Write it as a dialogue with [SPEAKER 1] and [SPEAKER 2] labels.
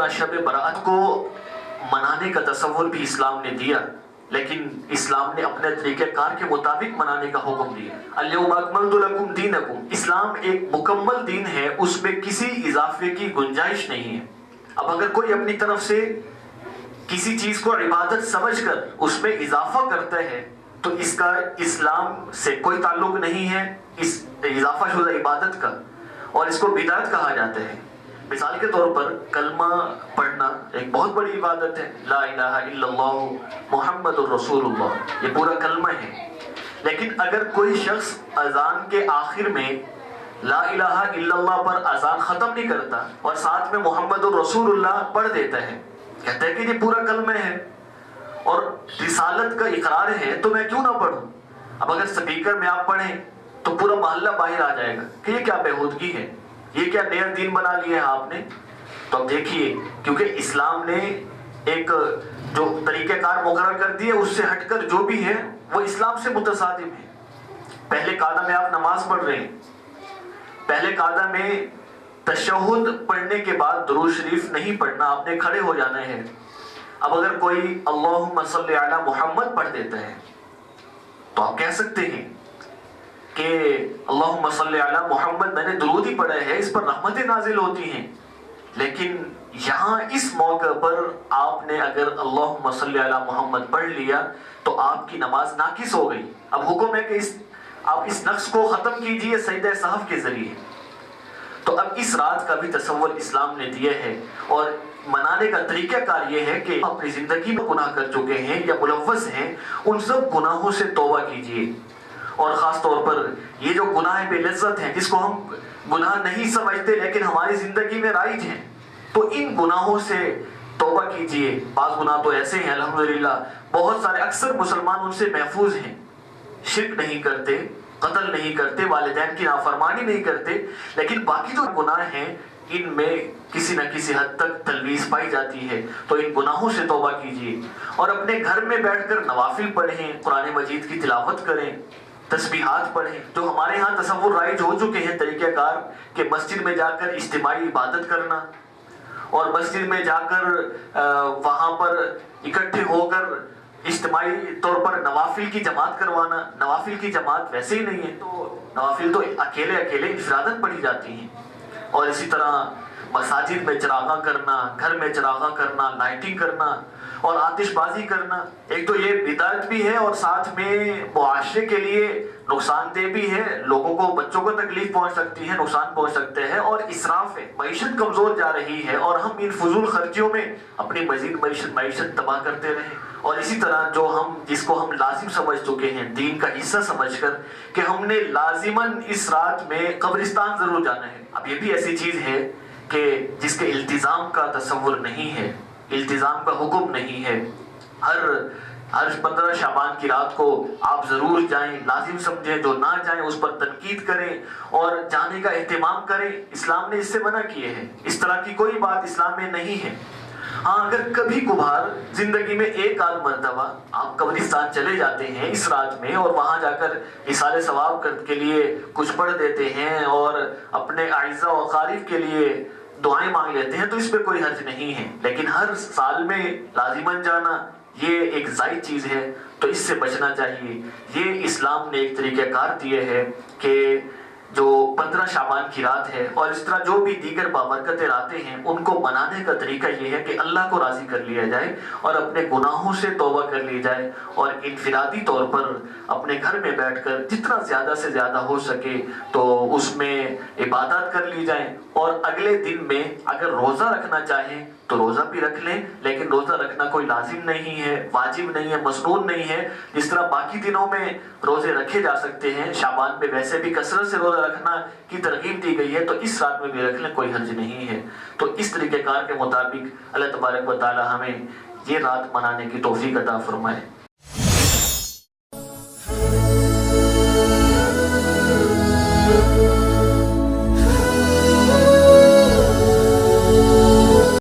[SPEAKER 1] शब बरात को मनाने का तसव्वुर भी इस्लाम ने दिया, लेकिन इस्लाम ने अपने तरीके कार के मुताबिक मनाने का हुक्म दिया। अल-यौम अकमलतु लकुम दीनकुम, इस्लाम एक मुकम्मल दीन है, उसमें किसी इजाफे की गुंजाइश नहीं है। अब अगर कोई अपनी तरफ से किसी चीज को इबादत समझकर उसमें इजाफा करता है तो इसका इस्लाम से कोई ताल्लुक नहीं है, इस इजाफा शुदा इबादत का, और इसको बिदअत कहा जाता है। मिसाल के तौर पर कलमा पढ़ना एक बहुत बड़ी इबादत है, ला इलाहा इल्लल्लाह मुहम्मदुर रसूलुल्लाह, ये पूरा कलमा है। लेकिन अगर कोई शख्स अजान के आखिर में ला इलाहा इल्लल्लाह पर अजान खत्म नहीं करता और साथ में मुहम्मदुर रसूलुल्लाह पढ़ देता है, कहता है कि ये पूरा कलमा है और रिसालत का इकरार है, तो मैं क्यों ना पढ़ूं। अब अगर स्पीकर में आप पढ़ें तो पूरा मोहल्ला बाहर आ जाएगा कि ये क्या बेहूदगी है, ये क्या नया दीन बना लिया है आपने। तो अब देखिए, क्योंकि इस्लाम ने एक जो तरीक़ेकार मुकर्रर कर दिए उससे हटकर जो भी है वो इस्लाम से मुतसादिम है। पहले कायदा में आप नमाज पढ़ रहे हैं, पहले कायदा में तशहुद पढ़ने के बाद दुरूद शरीफ नहीं पढ़ना, आपने खड़े हो जाना है। अब अगर कोई अल्लाहुम्मा सल्ली अला मुहम्मद पढ़ देता है तो आप कह सकते हैं कि अल्लाहुम्मा सल्ली अला मुहम्मद, मैंने दुरूद ही पढ़ा है, इस पर रहमतें नाजिल होती हैं। लेकिन यहाँ इस मौके पर आपने अगर अल्लाहुम्मा सल्ली अला मुहम्मद पढ़ लिया तो आपकी नमाज नाकिस हो गई। अब हुक्म है कि आप इस नक्श को खत्म कीजिए सजदा सहव के जरिए। तो अब इस रात का भी तसव्वुर इस्लाम ने दिया है और मनाने का तरीका कार ये है कि अपनी जिंदगी में गुनाह कर चुके हैं या मुलव्वस हैं, उन सब गुनाहों से तौबा कीजिए। और खास तौर पर ये जो गुनाह बेलज्जत हैं, जिसको हम गुनाह नहीं समझते लेकिन हमारी जिंदगी में राइज हैं, तो इन गुनाहों से तौबा कीजिए। बाज़ गुनाह तो ऐसे हैं अल्हम्दुलिल्लाह, बहुत सारे अक्सर मुसलमान उनसे महफूज हैं, शिर्क नहीं करते, कत्ल नहीं करते, वालिदैन की नाफरमानी नहीं करते, लेकिन बाकी जो गुनाह हैं इनमें किसी न किसी हद तक तलवीस पाई जाती है। तो इन गुनाहों से तौबा कीजिए और अपने घर में बैठकर नवाफिल पढ़ें, कुरान मजीद की तिलावत करें, तस्बीहात पढ़ें। जो हमारे यहाँ तसव्वुर राइज हो चुके हैं तरीक़ेकार कि मस्जिद में जाकर इज्तिमाई इबादत करना और मस्जिद में जाकर वहाँ पर इकट्ठे होकर इज्तिमाई तौर पर नवाफिल की जमात करवाना, नवाफिल की जमात वैसे ही नहीं है, तो नवाफिल तो अकेले अकेले इफरादत पढ़ी जाती हैं। और इसी तरह मसाजिद में चरागा करना, घर में चरागा करना, लाइटिंग करना और आतिशबाजी करना, एक तो ये बिदात भी है और साथ में मुआशरे के लिए नुकसानदेह भी है, लोगों को, बच्चों को तकलीफ पहुंच सकती है, नुकसान पहुंच सकते हैं और इसराफ है। मईशत कमजोर जा रही है और हम इन फजूल खर्चियों में अपनी मजीद मईशत तबाह करते रहें। और इसी तरह जो हम, जिसको हम लाजिम समझ चुके हैं दीन का हिस्सा समझकर कि हमने लाजिमन इस रात में कब्रिस्तान जरूर जाना है। अब ये भी ऐसी चीज है कि जिसके इल्तिजाम का तसव्वुर नहीं है, इल्तिजाम का हुक्म नहीं है। हर 15 शाबान की रात को आप जरूर जाएं, लाजिम समझें, जो ना जाएं उस पर तनकीद करें और जाने का एहतिमाम करें। इस्लाम ने इससे मना किए हैं, इस तरह की कोई बात इस्लाम में नहीं है। हाँ, अगर कभी कभार जिंदगी में एक आध मर्तबा आप कब्रिस्तान चले जाते हैं इस रात में और वहां जाकर इसाले सवाब के लिए कुछ पढ़ देते हैं और अपने आइज़ा और क़ारिब के लिए दुआएं मांग लेते हैं, तो इस पे कोई हर्ज नहीं है। लेकिन हर साल में लाजिमन जाना ये एक जायज चीज है, तो इससे बचना चाहिए। ये इस्लाम ने एक तरीक़ेकार दिए है कि जो 15 शाबान की रात है और इस तरह जो भी दीगर बाबरकतें रातें हैं, उनको मनाने का तरीका ये है कि अल्लाह को राजी कर लिया जाए और अपने गुनाहों से तौबा कर ली जाए और इनफिरादी तौर पर अपने घर में बैठकर जितना ज्यादा से ज्यादा हो सके तो उसमें इबादत कर ली जाए। और अगले दिन में अगर रोजा रखना चाहें तो रोजा भी रख लें, लेकिन रोजा रखना कोई लाजिम नहीं है, वाजिब नहीं है, मसनून नहीं है। जिस तरह बाकी दिनों में रोजे रखे जा सकते हैं, शाबान में वैसे भी कसरत से रोजा रखना की तरगीब दी गई है, तो इस रात में भी रख लें, कोई हर्ज नहीं है। तो इस तरीक़ेकार के मुताबिक अल्लाह तबारक व तआला हमें ये रात मनाने की तौफीक अता फरमाए।